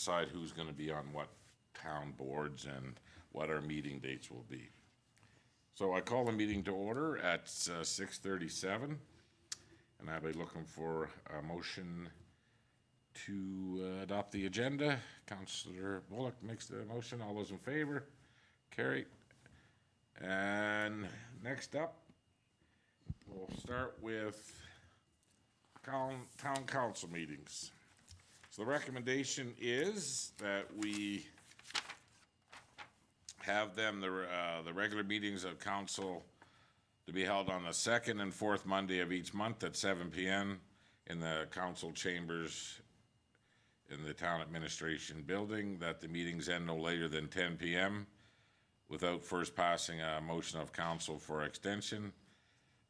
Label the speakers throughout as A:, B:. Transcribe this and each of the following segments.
A: decide who's going to be on what town boards and what our meeting dates will be. So I call the meeting to order at 6:37, and I'll be looking for a motion to adopt the agenda. Councillor Bullock makes the motion. All those in favor? Carried. And next up, we'll start with town council meetings. So the recommendation is that we have them, the regular meetings of council to be held on the second and fourth Monday of each month at 7 p.m. in the council chambers in the town administration building, that the meetings end no later than 10 p.m. without first passing a motion of council for extension,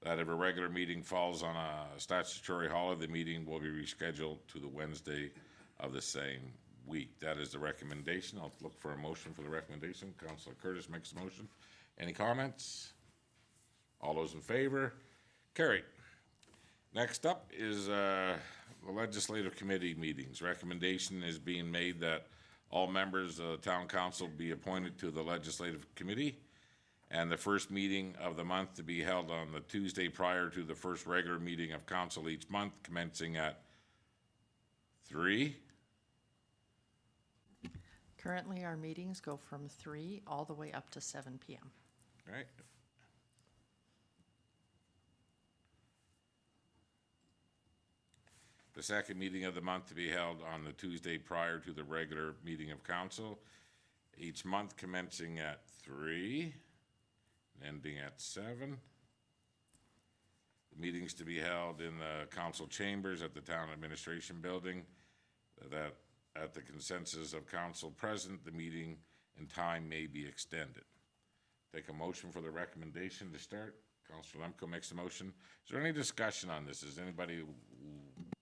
A: that if a regular meeting falls on a statutory holiday, the meeting will be rescheduled to the Wednesday of the same week. That is the recommendation. I'll look for a motion for the recommendation. Councillor Curtis makes the motion. Any comments? All those in favor? Carried. Next up is the legislative committee meetings. Recommendation is being made that all members of the town council be appointed to the legislative committee, and the first meeting of the month to be held on the Tuesday prior to the first regular meeting of council each month, commencing at 3.
B: Currently, our meetings go from 3 all the way up to 7 p.m.
A: All right. The second meeting of the month to be held on the Tuesday prior to the regular meeting of council, each month commencing at 3, ending at 7. The meetings to be held in the council chambers at the town administration building, that at the consensus of council present, the meeting and time may be extended. Take a motion for the recommendation to start. Councillor Lemko makes the motion. Is there any discussion on this? Does anybody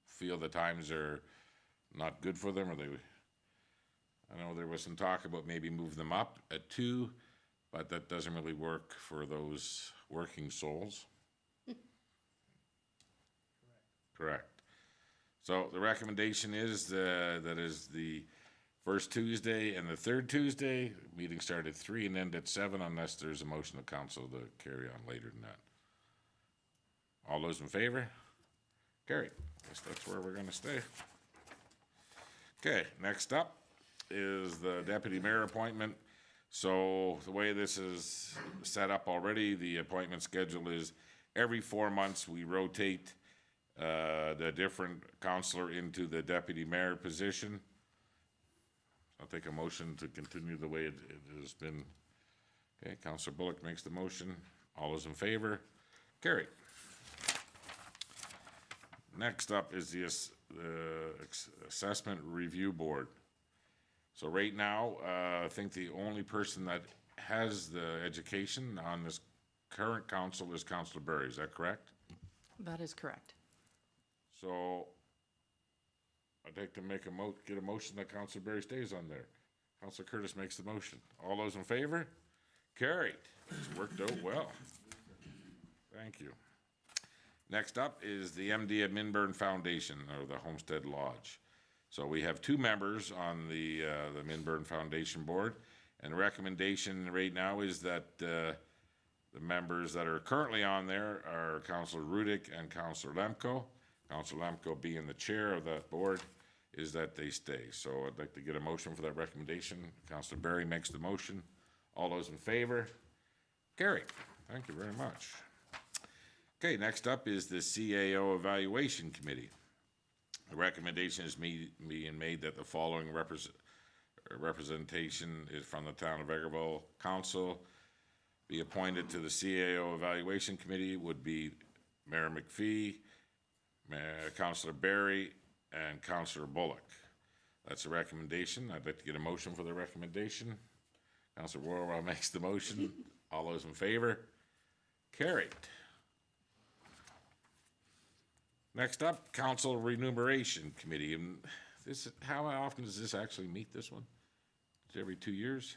A: feel the times are not good for them, or I know there was some talk about maybe move them up at 2, but that doesn't really work for those working souls. Correct. So the recommendation is that is the first Tuesday and the third Tuesday. Meeting start at 3 and end at 7 unless there's a motion of council to carry on later than that. All those in favor? Carried. Guess that's where we're going to stay. Okay, next up is the deputy mayor appointment. So the way this is set up already, the appointment schedule is every 4 months we rotate the different councillor into the deputy mayor position. I'll take a motion to continue the way it has been. Okay, Councillor Bullock makes the motion. All those in favor? Carried. Next up is the assessment review board. So right now, I think the only person that has the education on this current council is Councillor Berry. Is that correct?
B: That is correct.
A: So I'd like to make get a motion that Councillor Berry stays on there. Councillor Curtis makes the motion. All those in favor? Carried. It's worked out well. Thank you. Next up is the MD of Minburn Foundation, or the Homestead Lodge. So we have 2 members on the Minburn Foundation board, and the recommendation right now is that the members that are currently on there are Councillor Rudick and Councillor Lemko. Councillor Lemko being the chair of that board, is that they stay. So I'd like to get a motion for that recommendation. Councillor Berry makes the motion. All those in favor? Carried. Thank you very much. Okay, next up is the CAO Evaluation Committee. The recommendation is being made that the following representation is from the town of Vegreville Council be appointed to the CAO Evaluation Committee would be Mayor McPhee, Councillor Berry, and Councillor Bullock. That's a recommendation. I'd like to get a motion for the recommendation. Councillor Warwell makes the motion. All those in favor? Carried. Next up, Council Remuneration Committee. And how often does this actually meet, this one? Is it every 2 years?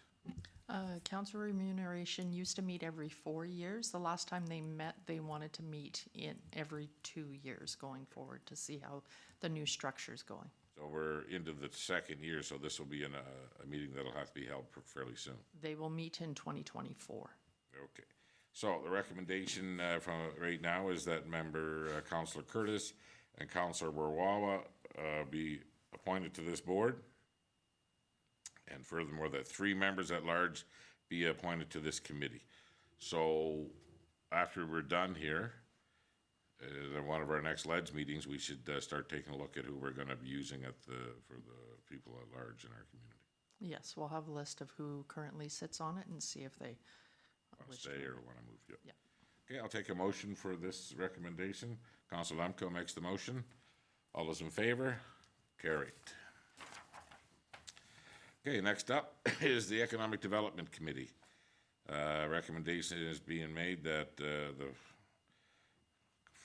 B: Council remuneration used to meet every 4 years. The last time they met, they wanted to meet in every 2 years going forward to see how the new structure is going.
A: So we're into the second year, so this will be a meeting that'll have to be held fairly soon.
B: They will meet in 2024.
A: Okay. So the recommendation from right now is that member Councillor Curtis and Councillor Warwawa be appointed to this board. And furthermore, that 3 members at large be appointed to this committee. So after we're done here, at one of our next LEDS meetings, we should start taking a look at who we're going to be using for the people at large in our community.
B: Yes, we'll have a list of who currently sits on it and see if they
A: Want to
B: wish
A: stay or want to move? Yep.
B: Yeah.
A: Okay, I'll take a motion for this recommendation. Councillor Lemko makes the motion. All those in favor? Carried. Okay, next up is the Economic Development Committee. Recommendation is being made that the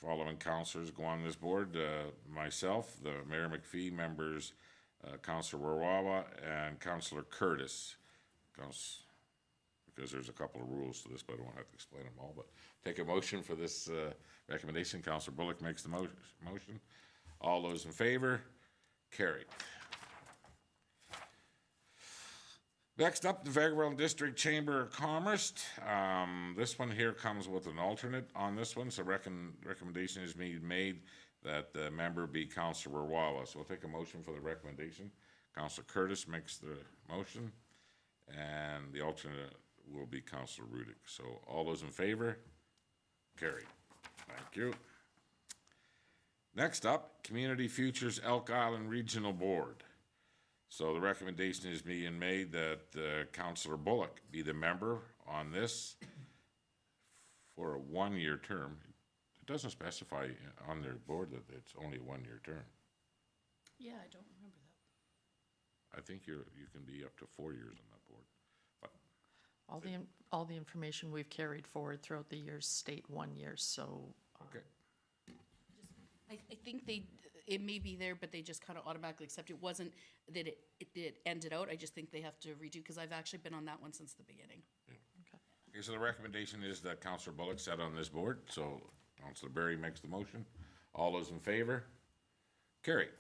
A: following councillors go on this board. Myself, the Mayor McPhee, members Councillor Warwawa and Councillor Curtis. Because there's a couple of rules to this, but I don't have to explain them all. But take a motion for this recommendation. Councillor Bullock makes the motion. All those in favor? Carried. Next up, the Vegreville District Chamber of Commerce. This one here comes with an alternate on this one, so recommendation is being made that the member be Councillor Warwawa. So we'll take a motion for the recommendation. Councillor Curtis makes the motion, and the alternate will be Councillor Rudick. So all those in favor? Carried. Thank you. Next up, Community Futures Elk Island Regional Board. So the recommendation is being made that Councillor Bullock be the member on this for a 1-year term. It doesn't specify on their board that it's only a 1-year term.
C: Yeah, I don't remember that.
A: I think you can be up to 4 years on that board. But
B: all the information we've carried forward throughout the years state 1 year, so.
A: okay.
C: I think it may be there, but they just kind of automatically accept. It wasn't that it ended out. I just think they have to redo, because I've actually been on that one since the beginning.
A: Okay, so the recommendation is that Councillor Bullock sat on this board, so Councillor Berry makes the motion. All those in favor? Carried.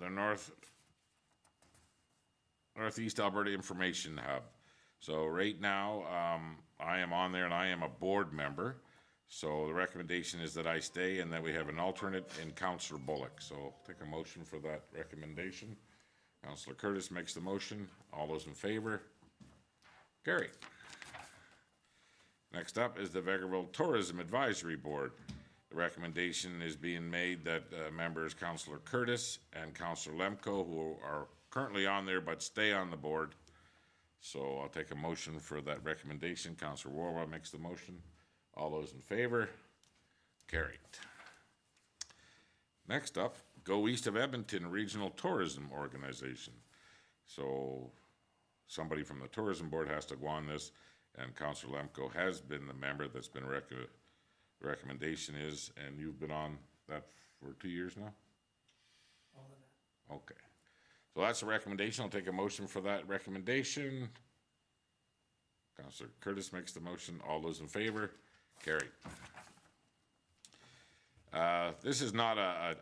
A: The Northeast Alberta Information Hub. So right now, I am on there and I am a board member. So the recommendation is that I stay, and then we have an alternate in Councillor Bullock. So I'll take a motion for that recommendation. Councillor Curtis makes the motion. All those in favor? Carried. Next up is the Vegreville Tourism Advisory Board. The recommendation is being made that members Councillor Curtis and Councillor Lemko, who are currently on there but stay on the board. So I'll take a motion for that recommendation. Councillor Warwa makes the motion. All those in favor? Carried. Next up, Go East of Edmonton Regional Tourism Organization. So somebody from the tourism board has to go on this, and Councillor Lemko has been the member that's been recommendation is, and you've been on that for 2 years now?
D: All of that.
A: Okay. So that's the recommendation. I'll take a motion for that recommendation. Councillor Curtis makes the motion. All those in favor? Carried. This is not a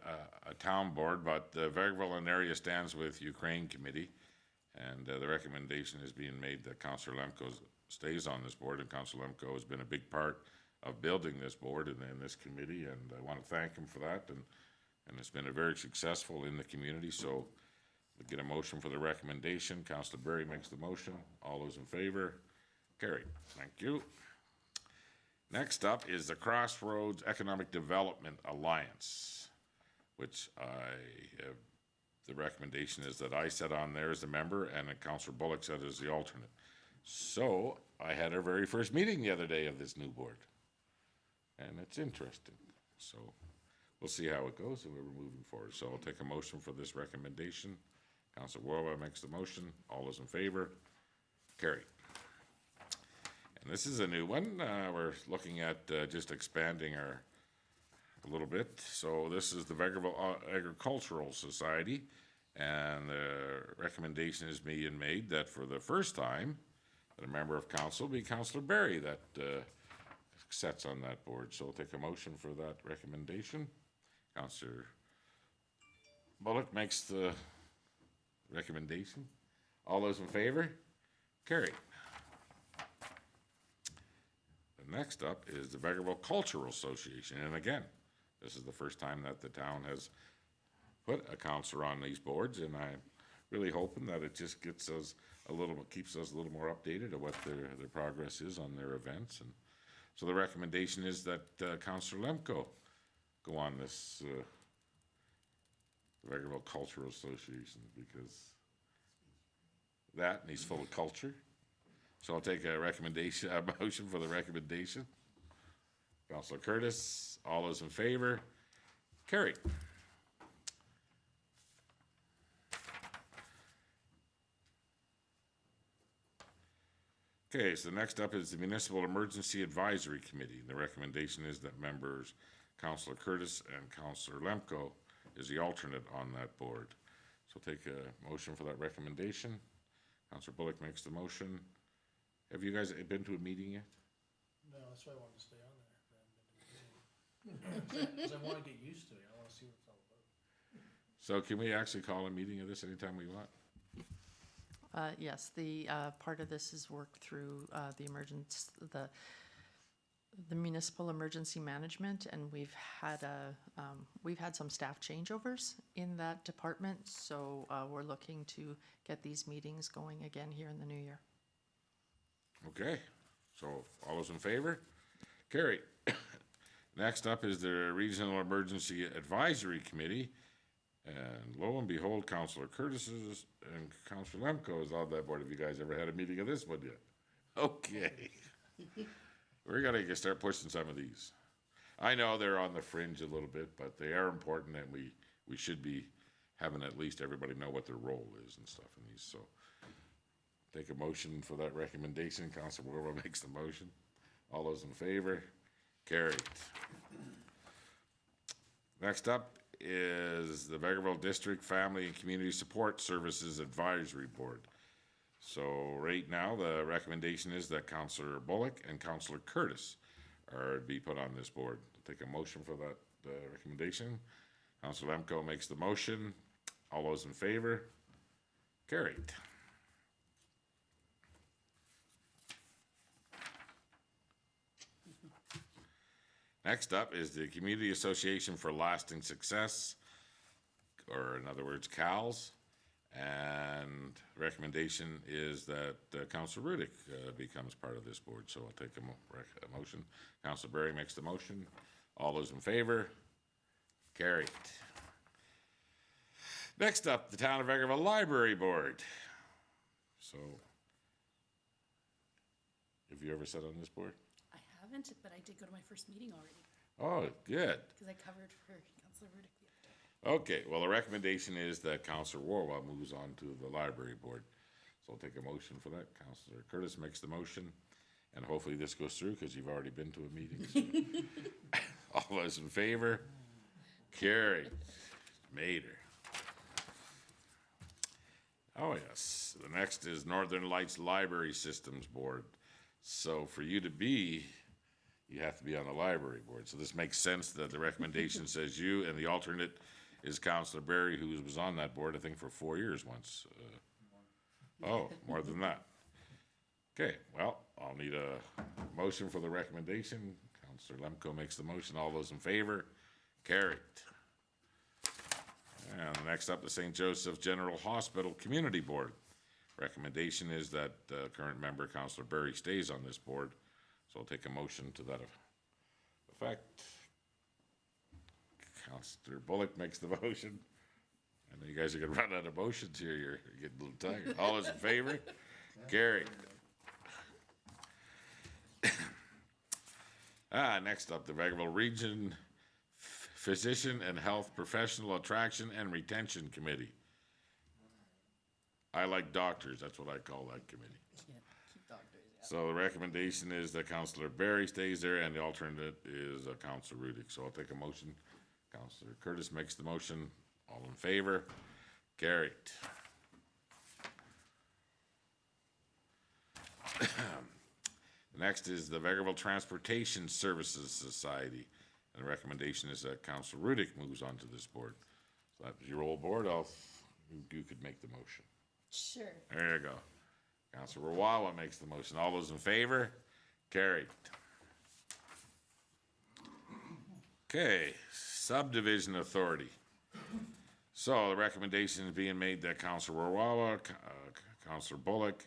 A: town board, but the Vegreville and area stands with Ukraine committee, and the recommendation is being made that Councillor Lemko stays on this board, and Councillor Lemko has been a big part of building this board and this committee, and I want to thank him for that, and it's been a very successful in the community. So we get a motion for the recommendation. Councillor Berry makes the motion. All those in favor? Carried. Thank you. Next up is the Crossroads Economic Development Alliance, which the recommendation is that I sit on there as a member and Councillor Bullock sat as the alternate. So I had our very first meeting the other day of this new board, and it's interesting. So we'll see how it goes, and we're moving forward. So I'll take a motion for this recommendation. Councillor Warwa makes the motion. All those in favor? Carried. And this is a new one. We're looking at just expanding a little bit. So this is the Vegreville Agricultural Society, and the recommendation is being made that for the first time, that a member of council be Councillor Berry that sits on that board. So I'll take a motion for that recommendation. Councillor Bullock makes the recommendation. All those in favor? Carried. The next up is the Vegreville Cultural Association, and again, this is the first time that the town has put a counselor on these boards, and I'm really hoping that it just gets us keeps us a little more updated of what their progress is on their events. And so the recommendation is that Councillor Lemko go on this Vegreville Cultural Association, because that, and he's full of culture. So I'll take a motion for the recommendation. Councillor Curtis, all those in favor? Carried. Okay, so next up is the Municipal Emergency Advisory Committee. The recommendation is that members Councillor Curtis and Councillor Lemko is the alternate on that board. So take a motion for that recommendation. Councillor Bullock makes the motion. Have you guys been to a meeting yet?
D: No, that's why I wanted to stay on there. Because I want to get used to it. I want to see what it's all about.
A: So can we actually call a meeting of this anytime we want?
B: Yes, the part of this is worked through the municipal emergency management, and we've had some staff changeovers in that department, so we're looking to get these meetings going again here in the new year.
A: Okay, so all those in favor? Carried. Next up is the Regional Emergency Advisory Committee. And lo and behold, Councillor Curtis and Councillor Lemko is on that board. Have you guys ever had a meeting of this one yet? Okay. We're gonna start pushing some of these. I know they're on the fringe a little bit, but they are important, and we should be having at least everybody know what their role is and stuff in these. So take a motion for that recommendation. Councillor Warwell makes the motion. All those in favor? Carried. Next up is the Vegreville District Family and Community Support Services Advisory Board. So right now, the recommendation is that Councillor Bullock and Councillor Curtis are to be put on this board. I'll take a motion for that recommendation. Councillor Lemko makes the motion. All those in favor? Carried. Next up is the Community Association for Lasting Success, or in other words, CALS. And recommendation is that Councillor Rudick becomes part of this board. So I'll take a motion. Councillor Berry makes the motion. All those in favor? Carried. Next up, the Town of Vegreville Library Board. So, have you ever sat on this board?
C: I haven't, but I did go to my first meeting already,
A: Oh, good.
C: because I covered for Councillor Rudick the other day.
A: Okay, well, the recommendation is that Councillor Warwell moves on to the library board. So I'll take a motion for that. Councillor Curtis makes the motion, and hopefully this goes through, because you've already been to a meeting. So. All those in favor? Carried. Mater. Oh, yes. The next is Northern Lights Library Systems Board. So for you to be, you have to be on the library board. So this makes sense that the recommendation says you, and the alternate is Councillor Berry, who was on that board, I think, for 4 years once. Oh, more than that. Okay, well, I'll need a motion for the recommendation. Councillor Lemko makes the motion. All those in favor? Carried. And next up, the St. Joseph General Hospital Community Board. Recommendation is that current member, Councillor Berry, stays on this board. So I'll take a motion to that effect. Councillor Bullock makes the motion. I know you guys are gonna run out of motions here. You're getting a little tired. All those in favor? Carried. Next up, the Vegreville Region Physician and Health Professional Attraction and Retention Committee. I like doctors, that's what I call that committee.
C: Yeah, keep doctors, yeah.
A: So the recommendation is that Councillor Berry stays there, and the alternate is Councillor Rudick. So I'll take a motion. Councillor Curtis makes the motion. All in favor? Carried. Next is the Vegreville Transportation Services Society. And the recommendation is that Councillor Rudick moves on to this board. So that was your old board. You could make the motion.
C: Sure.
A: There you go. Counselor Wawa makes the motion. All those in favor? Carried. Okay, subdivision authority. So the recommendation is being made that Counselor Wawa, Counselor Bullock,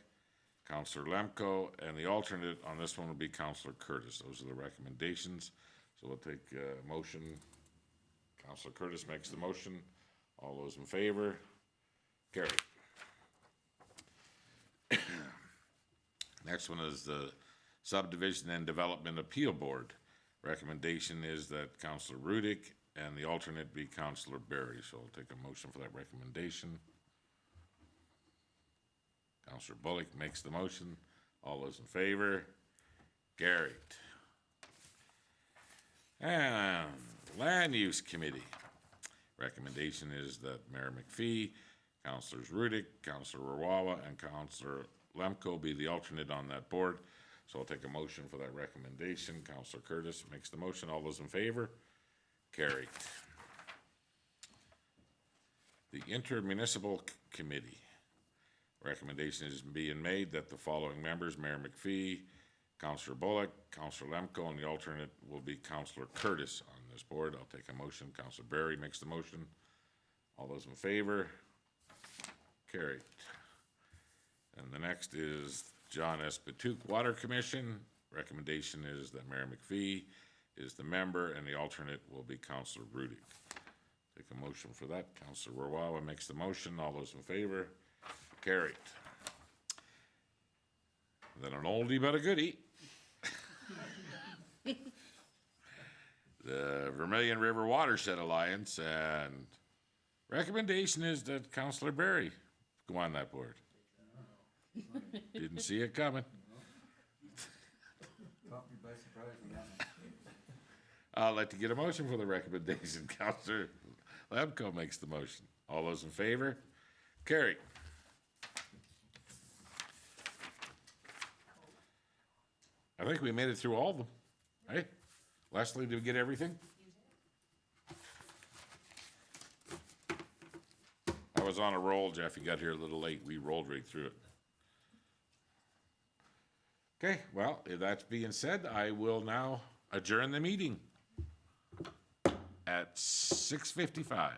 A: Counselor Lemko, and the alternate on this one will be Counselor Curtis. Those are the recommendations. So we'll take a motion. Counselor Curtis makes the motion. All those in favor? Carried. Next one is the Subdivision and Development Appeal Board. Recommendation is that Counselor Rudick and the alternate be Counselor Berry. So I'll take a motion for that recommendation. Counselor Bullock makes the motion. All those in favor? Carried. And Land Use Committee. Recommendation is that Mayor McPhee, Counselors Rudick, Counselor Rawawa, and Counselor Lemko be the alternate on that board. So I'll take a motion for that recommendation. Counselor Curtis makes the motion. All those in favor? Carried. The Intermunicipal Committee. Recommendation is being made that the following members, Mayor McPhee, Counselor Bullock, Counselor Lemko, and the alternate will be Counselor Curtis on this board. I'll take a motion. Counselor Berry makes the motion. All those in favor? Carried. And the next is John S. Patuque Water Commission. Recommendation is that Mayor McPhee is the member and the alternate will be Counselor Rudick. Take a motion for that. Counselor Rawawa makes the motion. All those in favor? Carried. Then an oldie but a goodie. The Vermilion River Watershed Alliance, and recommendation is that Counselor Berry go on that board. Didn't see it coming.
E: Caught me by surprise on that one.
A: I'd like to get a motion for the recommendation. Counselor Lemko makes the motion. All those in favor? Carried. I think we made it through all of them, right? Leslie, did we get everything? I was on a roll, Jeff. You got here a little late. We rolled right through it. Okay, well, if that's being said, I will now adjourn the meeting at 6:55.